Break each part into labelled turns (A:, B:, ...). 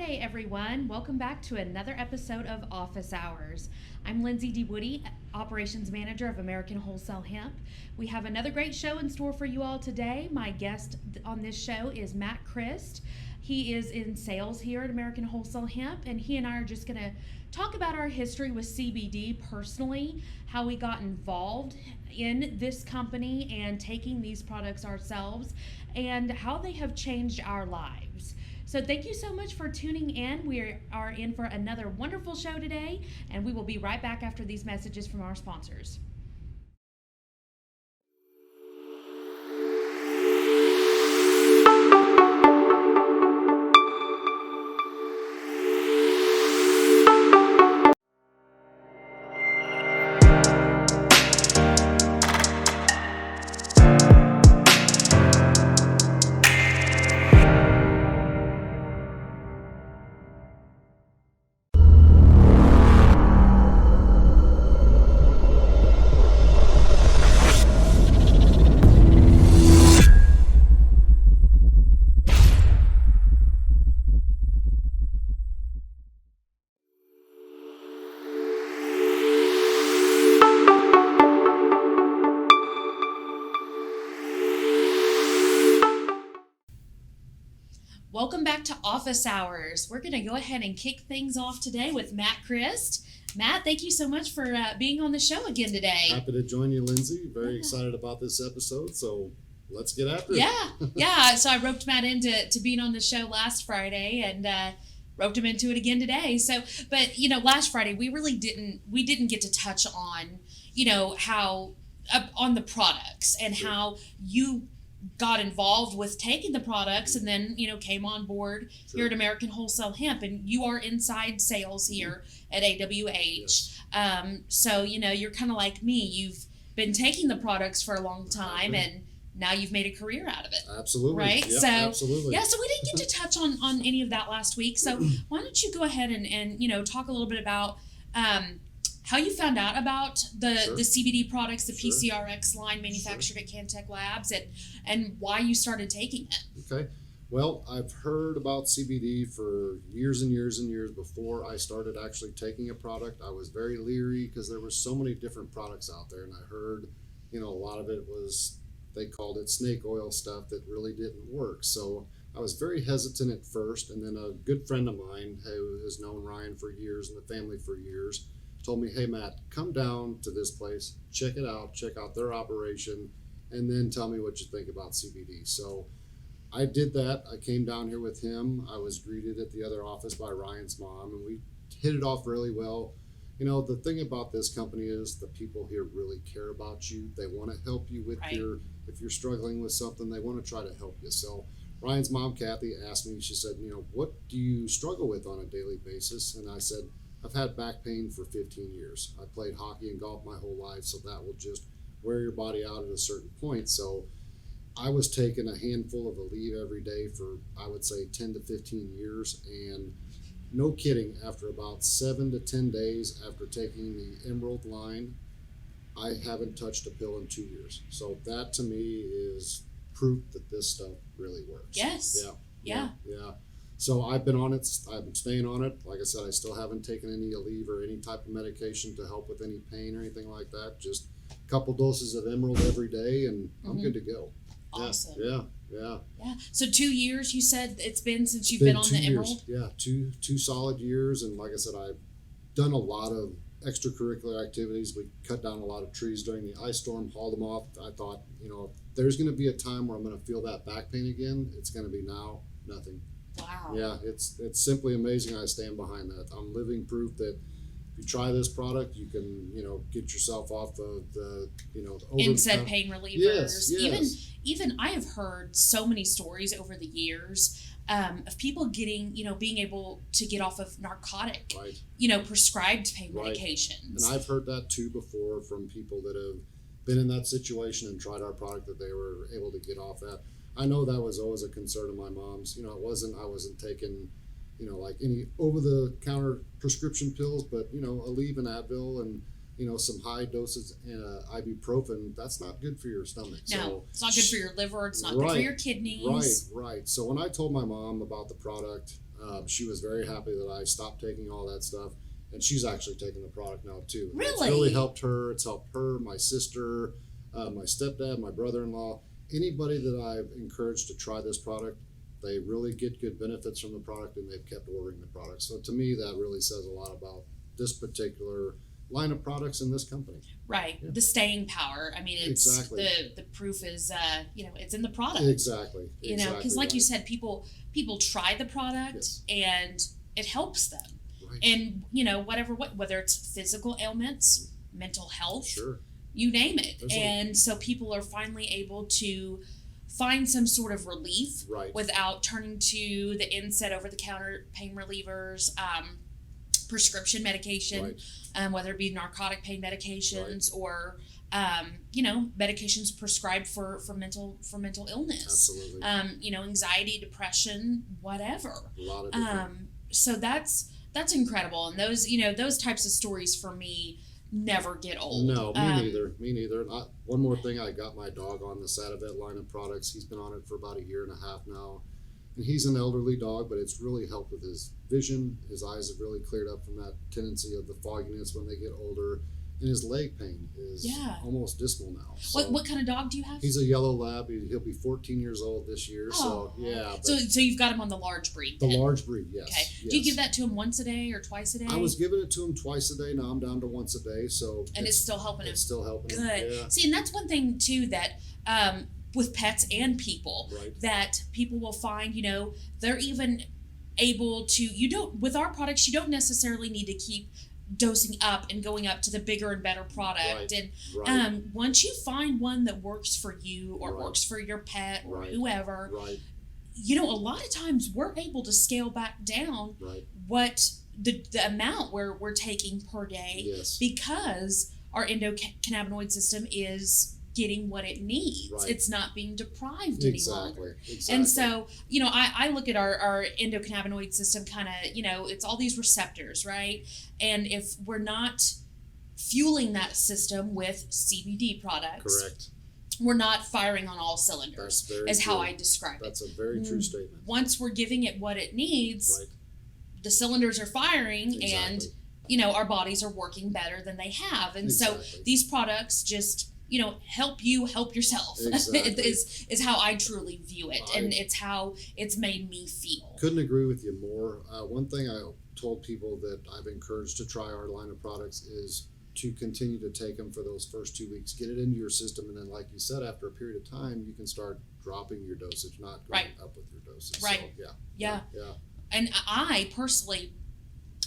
A: Friday, everyone. Welcome back to another episode of Office Hours. I'm Lindsay D. Woody, Operations Manager of American Wholesale Hemp. We have another great show in store for you all today. My guest on this show is Matt Christ. He is in sales here at American Wholesale Hemp, and he and I are just going to talk about our history with CBD personally, how we got involved in this company and taking these products ourselves, and how they have changed our lives. So thank you so much for tuning in. We are in for another wonderful show today, and we will be right back after these messages from our sponsors. Welcome back to Office Hours. We're going to go ahead and kick things off today with Matt Christ. Matt, thank you so much for being on the show again today.
B: Happy to join you, Lindsay. Very excited about this episode, so let's get after it.
A: Yeah. So I roped Matt into being on the show last Friday and roped him into it again today. But last Friday we really didn't get to touch on, how on the products and how you got involved with taking the products and then came on board here at American Wholesale Hemp, and you are inside sales here at AWH. So you're kind of like me. You've been taking the products for a long time and now you've made a career out of it.
B: Absolutely.
A: Right?
B: Yep,
A: so
B: absolutely.
A: So we didn't get to touch on any of that last week. So why don't you go ahead and talk a little bit about how you found out about the CBD products, the PCRX line manufactured at Cantech Labs, and why you started taking it.
B: Okay. Well, I've heard about CBD for years and years and years before I started actually taking a product. I was very leery because there were so many different products out there, and I heard, a lot of it was, they called it snake oil stuff that really didn't work. So I was very hesitant at first, and then a good friend of mine who has known Ryan for years and the family for years told me, hey, Matt, come down to this place, check it out, check out their operation, and then tell me what you think about CBD. So I did that. I came down here with him. I was greeted at the other office by Ryan's mom, and we hit it off really well. The thing about this company is the people here really care about you. They want to help you with if you're struggling with something, they want to try to help you. So Ryan's mom, Kathy, asked me, she said, what do you struggle with on a daily basis? And I said, I've had back pain for 15 years. I played hockey and golf my whole life, so that will just wear your body out at a certain point. So I was taking a handful of Aleve every day for, I would say, 10 to 15 years. And no kidding, after about 7 to 10 days after taking the Emerald line, I haven't touched a pill in 2 years. So that to me is proof that this stuff really works.
A: Yes.
B: Yeah. So I've been on it. I've been staying on it. Like I said, I still haven't taken any Aleve or any type of medication to help with any pain or anything like that. Just a couple doses of Emerald every day, and I'm good to go.
A: Awesome.
B: Yeah.
A: So 2 years, you said it's been since you've been on the Emerald?
B: Yeah, two solid years. And like I said, I've done a lot of extracurricular activities. We cut down a lot of trees during the ice storm, hauled them off. I thought, if there's going to be a time where I'm going to feel that back pain again, it's going to be now. Nothing.
A: Wow.
B: Yeah, it's simply amazing. I stand behind that. I'm living proof that if you try this product, you can, get yourself off of the,
A: NSAID pain relievers.
B: Yes.
A: Even I have heard so many stories over the years of people getting, being able to get off of narcotic, prescribed pain medications.
B: And I've heard that too before from people that have been in that situation and tried our product that they were able to get off that. I know that was always a concern of my mom's. I wasn't taking, like any over-the-counter prescription pills, but, Aleve and Advil and, some high doses ibuprofen, that's not good for your stomach.
A: No,
B: so,
A: it's not good for your liver. It's not good for your kidnees.
B: Right. So when I told my mom about the product, She was very happy that I stopped taking all that stuff, and she's actually taking the product now too.
A: Really?
B: It's really helped her. It's helped her, my sister, my stepdad, my brother-in-law, anybody that I've encouraged to try this product. They really get good benefits from the product, and they've kept ordering the product. So to me, that really says a lot about this particular line of products in this company.
A: Right. Yeah. The staying power. I mean, it's
B: exactly.
A: the proof is, it's in the product.
B: Exactly.
A: You know, because like you said, people try the product,
B: yes,
A: and it helps them.
B: Right.
A: And, whether it's physical ailments, mental health,
B: sure,
A: you name it. And so people are finally able to find some sort of relief,
B: right,
A: without turning to the NSAID over-the-counter pain relievers, prescription medication, right, whether it be narcotic pain medications, right, or medications prescribed for mental illness.
B: Absolutely.
A: Anxiety, depression, whatever.
B: A lot of different.
A: So that's incredible, and those types of stories for me never get old.
B: No, me neither. One more thing, I got my dog on the Sativet line of products. He's been on it for about 1.5 years now. And he's an elderly dog, but it's really helped with his vision. His eyes have really cleared up from that tendency of the fogginess when they get older. And his leg pain is almost dismal now. So
A: what kind of dog do you have?
B: He's a yellow lab. He'll be 14 years old this year.
A: Oh.
B: So, yeah.
A: So you've got him on the large breed
B: then?
A: The
B: large breed, yes.
A: Okay.
B: Yes.
A: Do you give that to him once a day or twice a day?
B: I was giving it to him twice a day. Now I'm down to once a day. So
A: and it's still helping him?
B: It's still helping
A: Good.
B: him. Yeah.
A: See, and that's one thing, too, that with pets and people,
B: right,
A: that people will find, they're even able to, with our products, you don't necessarily need to keep dosing up and going up to the bigger and better product.
B: Right.
A: And
B: right.
A: Once you find one that works for you or
B: right.
A: works for your pet or
B: right.
A: whoever,
B: right.
A: A lot of times we're able to scale back down
B: right.
A: what the amount we're taking per day,
B: yes.
A: because our endocannabinoid system is getting what it needs.
B: Right.
A: It's not being deprived
B: exactly.
A: any longer.
B: Exactly.
A: And so, I look at our endocannabinoid system kind of, it's all these receptors, right? And if we're not fueling that system with CBD products,
B: correct,
A: we're not firing on all cylinders.
B: That's very
A: is
B: true.
A: How I describe
B: That's
A: it.
B: a very true statement.
A: Once we're giving it what it needs,
B: right.
A: the cylinders are firing,
B: exactly.
A: and our bodies are working better than they have. And
B: exactly.
A: so these products just help you help yourself.
B: Exactly.
A: is how I truly view it, and it's how it's made me feel.
B: Couldn't agree with you more. One thing I told people that I've encouraged to try our line of products is to continue to take them for those first 2 weeks, get it into your system, and then, like you said, after a period of time, you can start dropping your dosage, not going up with your dosage.
A: Right.
B: So,
A: yeah. And I personally,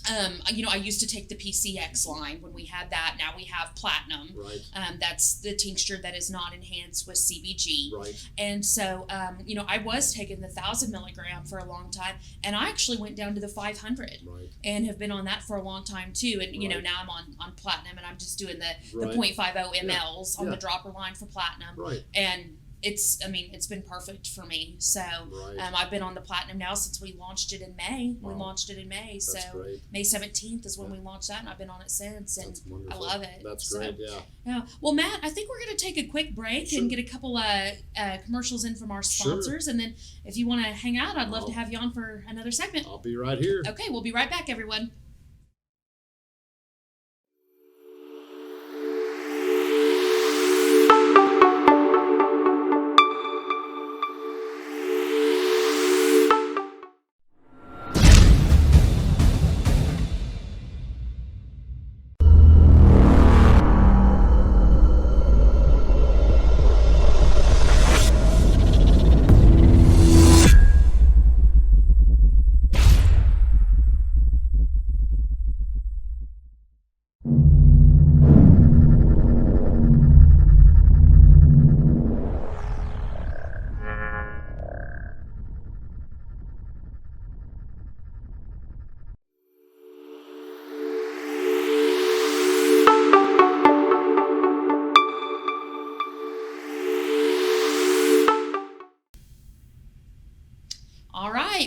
A: I used to take the PCX line when we had that. Now we have Platinum.
B: Right.
A: That's the tincture that is not enhanced with CBG.
B: Right.
A: And so, I was taking the 1,000 milligram for a long time, and I actually went down to the 500.
B: Right.
A: And have been on that for a long time too. And
B: right.
A: now I'm on Platinum, and I'm just doing the
B: right.
A: 0.50 mLs on the dropper line for Platinum.
B: Right.
A: And it's been perfect for me. So
B: right.
A: I've been on the Platinum now since we launched it in May.
B: Wow.
A: We launched it in May.
B: That's
A: so
B: great.
A: May 17th is when we launched that, and I've been on it since. And
B: that's wonderful.
A: I love it.
B: That's great.
A: Yeah. Well, Matt, I think we're going to take a quick break
B: sure.
A: and get a couple commercials in from our sponsors.
B: Sure.
A: And then if you want to hang out, I'd love to have you on for another segment.
B: I'll be right here.
A: Okay, we'll be right back, everyone.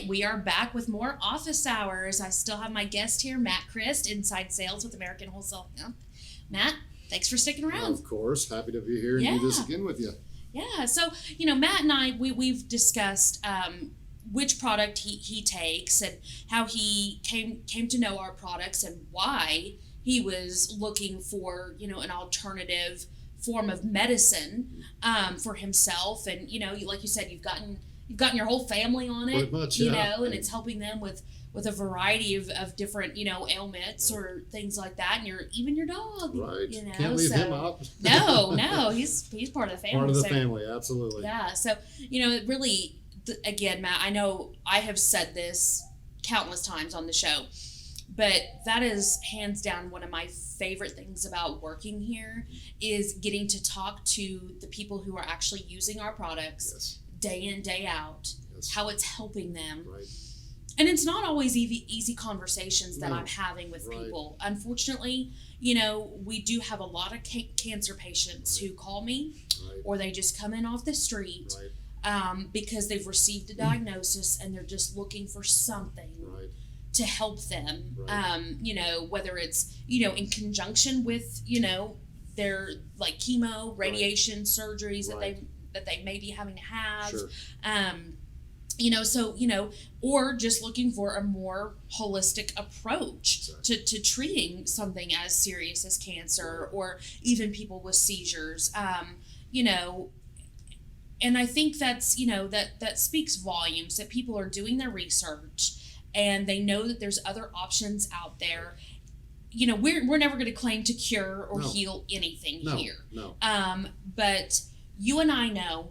A: We are back with more office hours. I still have my guest here, Matt Christ, Inside Sales with American Wholesale Hemp. Matt, thanks for sticking around.
B: Of course. Happy to be here and do this again with you.
A: Yeah. So, Matt and I, we've discussed which product he takes and how he came to know our products and why he was looking for, an alternative form of medicine for himself. And, like you said, you've gotten your whole family on it,
B: Pretty much, yeah.
A: and it's helping them with a variety of different, ailments or things like that. And even your dog,
B: right. Can't leave him out.
A: No, he's part of the family.
B: Part of the family, absolutely.
A: Yeah. So, it really, again, Matt, I know I have said this countless times on the show, but that is hands down one of my favorite things about working here is getting to talk to the people who are actually using our products.
B: Yes.
A: Day in, day out,
B: Yes.
A: how it's helping them.
B: Right.
A: And it's not always easy conversations that I'm having with
B: Right.
A: people. Unfortunately, we do have a lot of cancer patients who call me
B: Right.
A: or they just come in off the street
B: Right.
A: because they've received a diagnosis and they're just looking for something
B: Right.
A: to help them.
B: Right.
A: Whether it's, in conjunction with, their like chemo, radiation surgeries
B: Right.
A: that they may be having to have.
B: Sure.
A: Or just looking for a more holistic approach
B: Exactly.
A: to treating something as serious as cancer or even people with seizures. And I think that's, that speaks volumes that people are doing their research and they know that there's other options out there. We're never going to claim to cure or heal anything here.
B: No.
A: But you and I know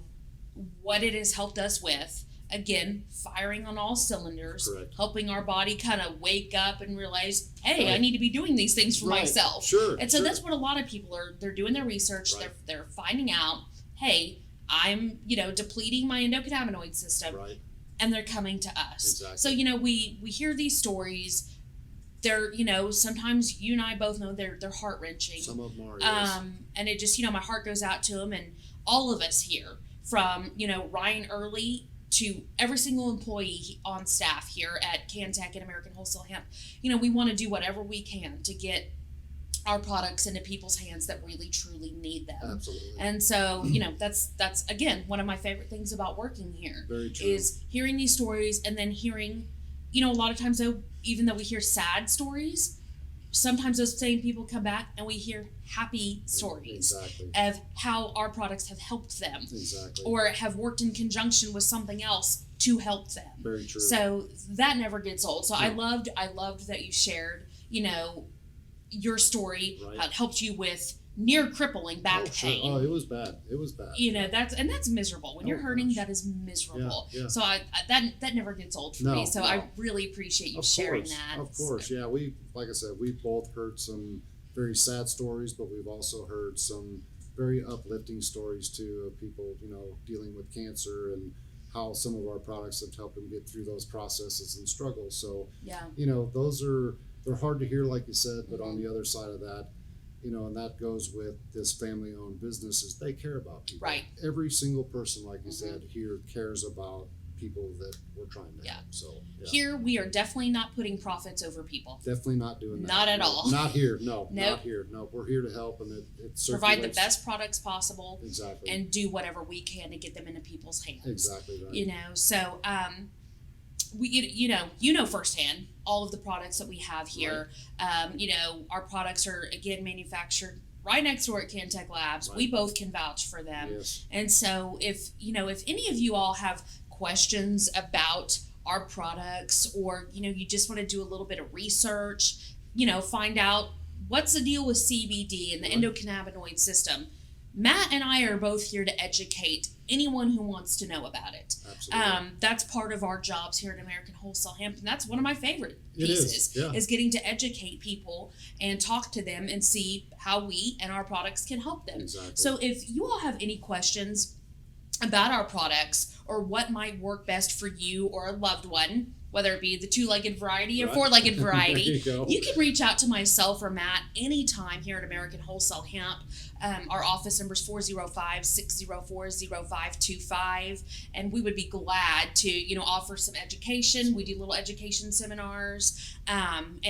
A: what it has helped us with. Again, firing on all cylinders,
B: Correct.
A: helping our body kind of wake up and realize, hey,
B: Right.
A: I need to be doing these things for
B: Right.
A: myself.
B: Sure.
A: And so
B: sure.
A: that's what a lot of people they're doing their research.
B: Right.
A: They're finding out, hey, I'm, depleting my endocannabinoid system,
B: Right.
A: and they're coming to us.
B: Exactly.
A: So, we hear these stories. They're, sometimes you and I both know they're heart wrenching.
B: Some of them are. Yes.
A: And it just, my heart goes out to them and all of us here from, Ryan Early to every single employee on staff here at Cantech and American Wholesale Hemp. We want to do whatever we can to get our products into people's hands that really truly need them.
B: Absolutely.
A: And so, that's again one of my favorite things about working here.
B: Very true.
A: Is hearing these stories and then hearing, a lot of times though, even though we hear sad stories, sometimes those same people come back and we hear happy stories
B: Exactly.
A: of how our products have helped them
B: Exactly.
A: or have worked in conjunction with something else to help them.
B: Very true.
A: So that never gets old. So I
B: No.
A: loved that you shared, your story,
B: Right.
A: how it helped you with near crippling back
B: Sure.
A: pain.
B: Oh, it was bad. It was bad.
A: That's miserable. When you're
B: Oh,
A: hurting,
B: gosh.
A: that is miserable.
B: Yeah.
A: So that never gets old for
B: No,
A: me. So
B: no.
A: I really appreciate you
B: Of
A: sharing
B: course.
A: that.
B: Of course. Yeah. Like I said, we both heard some very sad stories, but we've also heard some very uplifting stories too of people, dealing with cancer and how some of our products have helped them get through those processes and struggles. So,
A: Yeah.
B: they're hard to hear, like you said, but on the other side of that, and that goes with this family-owned business is they care about people.
A: Right.
B: Every single person, like you said, here cares about people that we're trying to help. So, yeah.
A: Here we are definitely not putting profits over people.
B: Definitely not doing that.
A: Not at
B: No,
A: all.
B: Not here. No.
A: Nope.
B: Not here. No. We're here to help, and it
A: Provide the
B: circulates-
A: best products possible
B: Exactly.
A: and do whatever we can to get them into people's hands.
B: Exactly right.
A: So we firsthand all of the products that we have here. Our products are again manufactured right next door at Cantech Labs.
B: Right.
A: We both can vouch for them.
B: Yes.
A: And so if any of you all have questions about our products or you just want to do a little bit of research, find out what's the deal with CBD and the
B: Right.
A: endocannabinoid system, Matt and I are both here to educate anyone who wants to know about it.
B: Absolutely.
A: That's part of our jobs here at American Wholesale Hemp, and that's one of my favorite
B: It is,
A: pieces
B: yeah.
A: is getting to educate people and talk to them and see how we and our products can help them.
B: Exactly.
A: So if you all have any questions about our products or what might work best for you or a loved one, whether it be the 2-legged variety or
B: Right.
A: 4-legged variety,
B: There you go.
A: you can reach out to myself or Matt anytime here at American Wholesale Hemp. Our office number is 405-604-0525, and we would be glad to, offer some education. We do little education seminars, and,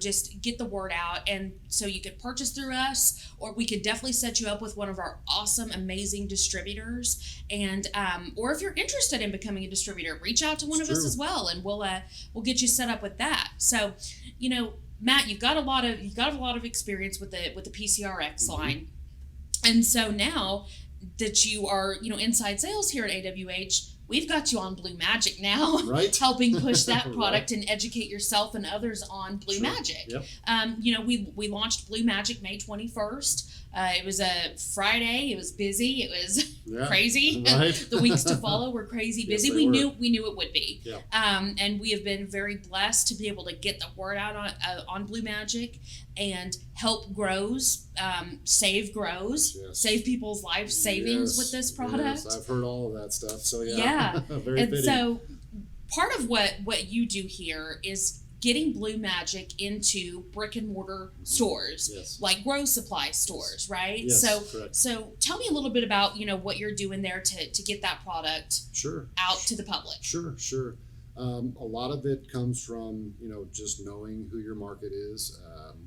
A: just get the word out. And so you could purchase through us, or we could definitely set you up with one of our awesome, amazing distributors. And, or if you're interested in becoming a distributor, reach out to one of us as well, and we'll get you set up with that. So, Matt, you've got a lot of experience with the PCRX line. And so now that you are, inside sales here at AWH, we've got you on Blue Magic now,
B: Right.
A: helping push that product
B: Right.
A: and educate yourself and others on Blue Magic.
B: Yep.
A: We launched Blue Magic May 21st. It was a Friday. It was busy. It was crazy.
B: Right.
A: The weeks to follow were crazy busy.
B: Yes,
A: we
B: they
A: knew
B: were.
A: it would be.
B: Yeah.
A: And we have been very blessed to be able to get the word out on Blue Magic, and help grows, save grows,
B: Yes.
A: save people's life savings
B: Yes,
A: with this product.
B: Yes, I've heard all of that stuff. So
A: Yeah.
B: very
A: And
B: fitting.
A: so part of what you do here is getting Blue Magic into brick and mortar stores,
B: Yes.
A: like grow supply stores, right?
B: Yes, correct.
A: So tell me a little bit about, what you're doing there to get that product
B: Sure.
A: out to the public.
B: Sure. A lot of it comes from, just knowing who your market is.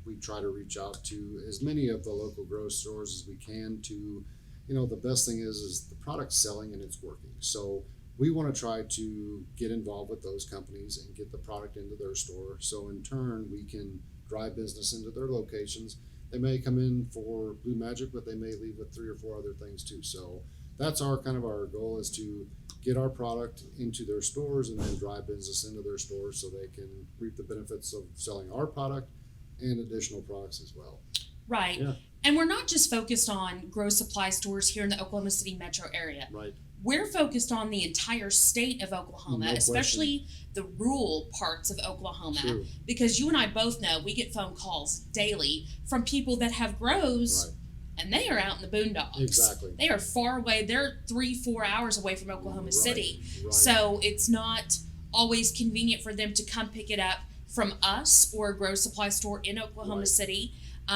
B: We try to reach out to as many of the local grocery stores as we can to, the best thing is the product's selling and it's working. So we want to try to get involved with those companies and get the product into their store. So in turn, we can drive business into their locations. They may come in for Blue Magic, but they may leave with 3 or 4 other things too. So that's our goal, is to get our product into their stores and then drive business into their stores so they can reap the benefits of selling our product and additional products as well.
A: Right.
B: Yeah.
A: And we're not just focused on grow supply stores here in the Oklahoma City metro area.
B: Right.
A: We're focused on the entire state of Oklahoma,
B: No
A: especially the rural parts of Oklahoma.
B: True.
A: Because you and I both know we get phone calls daily from people that have grows,
B: Right.
A: and they are out in the boondocks.
B: Exactly.
A: They are far away. They're 3-4 hours away from Oklahoma
B: Right.
A: City.
B: Right.
A: So it's not always convenient for them to come pick it up from us or a grow supply store in Oklahoma
B: Right.
A: City.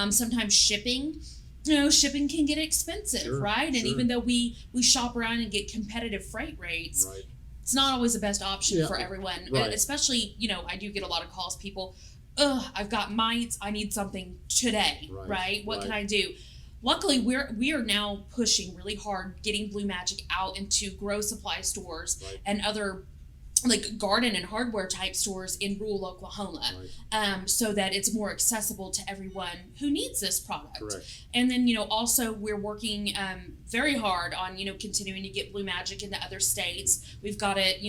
A: Sometimes shipping can get expensive,
B: Sure,
A: right? And
B: sure.
A: even though we shop around and get competitive freight rates,
B: Right.
A: it's not always the best option
B: Yeah,
A: for everyone.
B: right.
A: And especially, I do get a lot of calls, people, I've got mites, I need something today, right? What can I do? Luckily, we are now pushing really hard, getting Blue Magic out into grow supply stores
B: Right.
A: and other like garden and hardware type stores in rural Oklahoma,
B: Right.
A: so that it's more accessible to everyone who needs this product.
B: Correct.
A: And then, also we're working very hard on, continuing to get Blue Magic into other states. We've got it,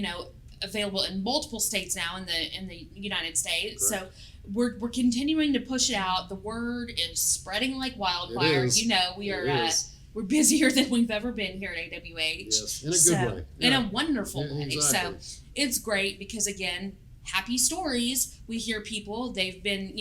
A: available in multiple states now in the United States.
B: Correct.
A: So we're continuing to push it out. The word is spreading like wildfire.
B: It is.
A: We are
B: It is.
A: we're busier than we've ever been here at AWH.
B: Yes, in a good way.
A: In
B: Yeah.
A: a wonderful
B: Yeah,
A: way.
B: exactly.
A: So it's great because, again, happy stories. We hear people, they've been,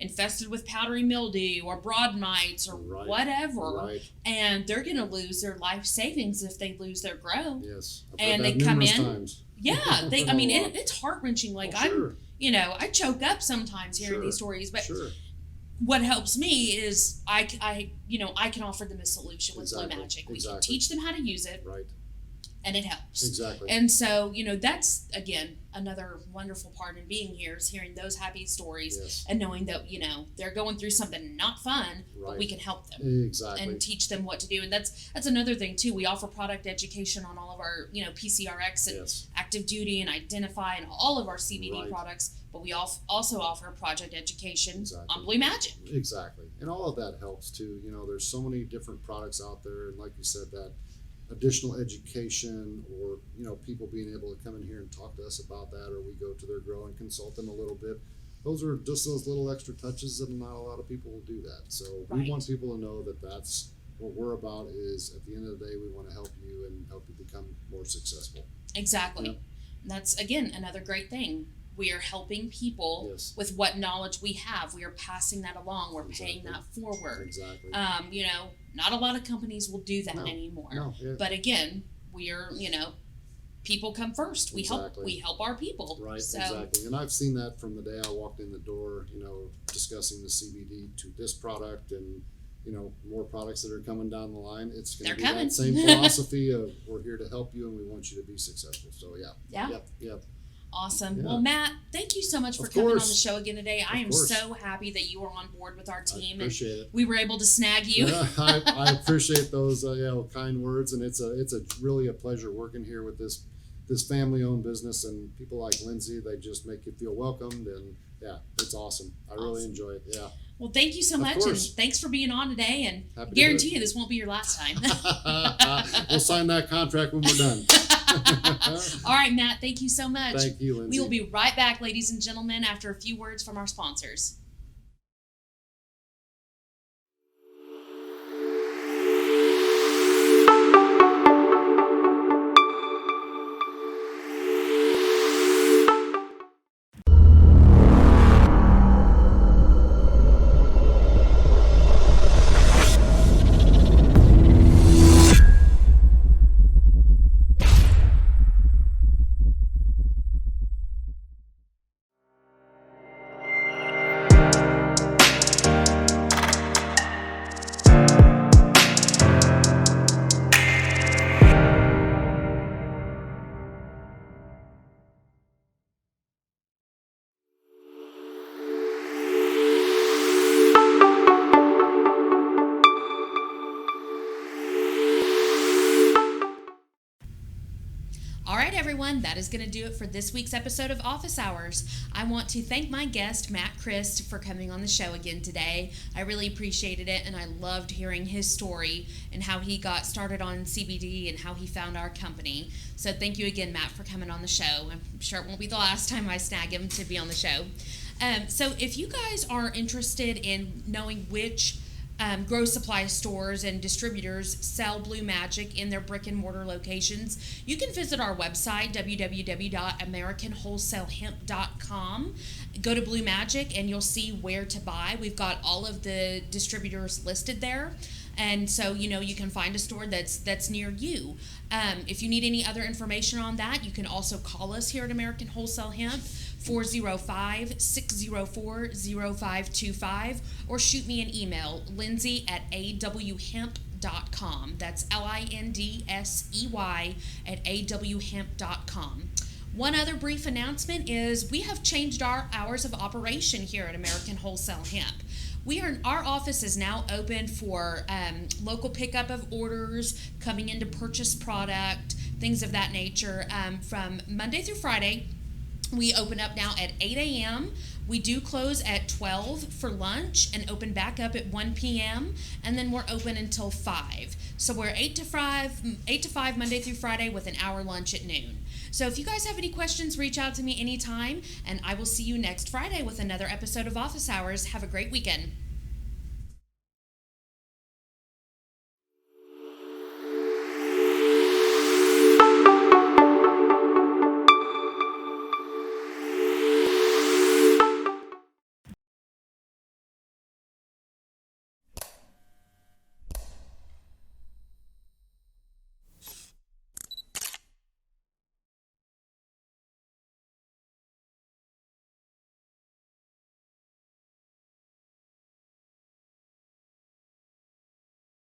A: infested with powdery mildew or broad mites or
B: Right.
A: whatever,
B: Right.
A: and they're going to lose their life savings if they lose their grow.
B: Yes. I've
A: And
B: heard
A: they
B: that
A: come
B: numerous
A: in.
B: times.
A: Yeah,
B: A lot.
A: it's heart-wrenching. Like,
B: Oh, sure.
A: I choke up sometimes hearing
B: Sure.
A: these stories, but
B: Sure.
A: what helps me is I can offer them a solution with Blue
B: Exactly.
A: Magic. We
B: Exactly.
A: can teach them how to use it,
B: Right.
A: and it helps.
B: Exactly.
A: And so, that's, again, another wonderful part in being here is hearing those happy stories
B: Yes.
A: and knowing that, they're going through something not fun, but we
B: Right.
A: can help them
B: Exactly.
A: and teach them what to do. And that's another thing, too. We offer product education on all of our, PCRX and
B: Yes.
A: Active Duty and Identify and all of our CBD
B: Right.
A: products, but we also offer project education
B: Exactly.
A: on Blue Magic.
B: Exactly. And all of that helps too. There's so many different products out there, and like you said, that additional education, or people being able to come in here and talk to us about that, or we go to their grow and consult them a little bit. Those are just those little extra touches that not a lot of people will do that. So
A: Right.
B: we want people to know that that's what we're about. Is at the end of the day, we want to help you and help you become more successful.
A: Exactly.
B: Yep.
A: And that's, again, another great thing. We are helping people
B: Yes.
A: with what knowledge we have. We are passing that along. We're paying
B: Exactly.
A: that forward.
B: Exactly.
A: Not a lot of companies will do that
B: No.
A: anymore.
B: No. Yeah.
A: But again, we are, people come first. We
B: Exactly.
A: help our people.
B: Right,
A: So,
B: exactly. And I've seen that from the day I walked in the door, discussing the CBD to this product and, more products that are coming down the line. It's going to be
A: coming.
B: that same philosophy of we're here to help you and we want you to be successful. So,
A: Yeah.
B: Yep.
A: Awesome.
B: Yeah.
A: Well, Matt, thank you so much for
B: Of
A: coming on the
B: course.
A: show again today. I
B: Of
A: am
B: course.
A: so happy that you were on board with our team
B: I appreciate
A: and
B: it.
A: we were able to snag you.
B: Yeah, I appreciate those kind words, and it's a really a pleasure working here with this family-owned business, and people like Lindsay. They just make you feel welcomed, and it's awesome. I really enjoy it. Yeah.
A: Well, thank you so
B: Of
A: much, and
B: course.
A: thanks for being on today, and
B: Happy to
A: guarantee
B: do
A: you this won't be your last time.
B: We'll sign that contract when we're done.
A: All right, Matt, thank you so much.
B: Thank you, Lindsay.
A: We will be right back, ladies and gentlemen, after a few words from our sponsors. All right, everyone, that is going to do it for this week's episode of Office Hours. I want to thank my guest, Matt Christ, for coming on the show again today. I really appreciated it, and I loved hearing his story and how he got started on CBD and how he found our company. So thank you again, Matt, for coming on the show. I'm sure it won't be the last time I snag him to be on the show. So if you guys are interested in knowing which grow supply stores and distributors sell Blue Magic in their brick and mortar locations, you can visit our website, www.americanwholesalehemp.com. Go to Blue Magic and you'll see where to buy. We've got all of the distributors listed there. And so, you can find a store that's near you. If you need any other information on that, you can also call us here at American Wholesale Hemp, 405-604-0525, or shoot me an email, lindsay@awhemp.com. That's LINDSEY@awhemp.com. One other brief announcement is we have changed our hours of operation here at American Wholesale Hemp. Our office is now open for local pickup of orders, coming in to purchase product, things of that nature. From Monday through Friday, we open up now at 8 a.m. We do close at 12 for lunch and open back up at 1 p.m. and then we're open until 5. So we're 8 to 5 Monday through Friday with an hour lunch at noon. So if you guys have any questions, reach out to me anytime, and I will see you next Friday with another episode of Office Hours. Have a great weekend.